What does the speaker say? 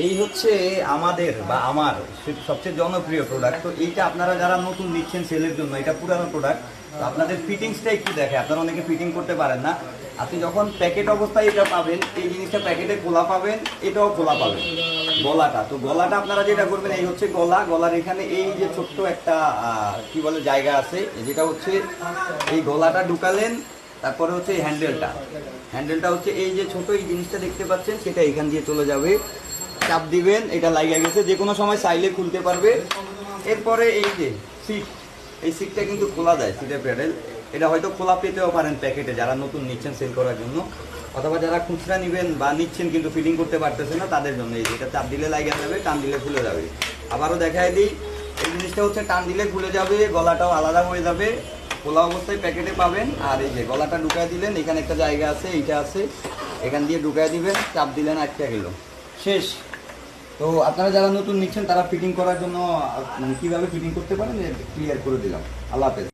এই হচ্ছে আমাদের বা আমার সবচেয়ে জনপ্রিয় প্রোডাক্ট। তো এইটা আপনারা যারা নতুন নিচ্ছেন সেলের জন্য, এটা পুরানো প্রোডাক্ট। তো আপনাদের ফিটিংসটা একটু দেখে, আপনারা অনেকে ফিটিং করতে পারেন না। আপনি যখন প্যাকেট অবস্থায় এটা পাবেন, এই জিনিসটা প্যাকেটে খোলা পাবেন, এটাও খোলা পাবেন। গলাটা, তো গলাটা আপনারা যেটা করবেন, এই হচ্ছে গলা। গলার এখানে এই যে ছোট্ট একটা কি বলে জায়গা আছে, যেটা হচ্ছে এই গলাটা ঢুকালেন। তারপরে হচ্ছে এই হ্যান্ডেলটা হচ্ছে এই যে ছোট এই জিনিসটা দেখতে পাচ্ছেন, সেটা এখান দিয়ে চলে যাবে। চাপ দিবেন, এটা লাগিয়ে গেছে, যে কোনো সময় চাইলে খুলতে পারবে। এরপরে এই যে সিট, এই সিটটা কিন্তু খোলা যায়, সিটের প্যাডেল। এটা হয়তো খোলা পেতেও পারেন প্যাকেটে, যারা নতুন নিচ্ছেন সেল করার জন্য, অথবা যারা খুচরা নেবেন বা নিচ্ছেন কিন্তু ফিটিং করতে পারতেছে না, তাদের জন্য এই যে এটা চাপ দিলে লাগিয়ে যাবে, টান দিলে খুলে যাবে। আবারও দেখায় দিই, এই জিনিসটা হচ্ছে টান দিলে খুলে যাবে, গলাটাও আলাদা হয়ে যাবে। খোলা অবস্থায় প্যাকেটে পাবেন। আর এই যে গলাটা ঢুকায় দিলেন, এখানে একটা জায়গা আছে, এইটা আছে, এখান দিয়ে ঢুকায় দিবেন, চাপ দিলেন, আটকে গেল, শেষ। তো আপনারা যারা নতুন নিচ্ছেন তারা ফিটিং করার জন্য কীভাবে ফিটিং করতে পারেন ক্লিয়ার করে দিলাম। আল্লাহ হাফেজ।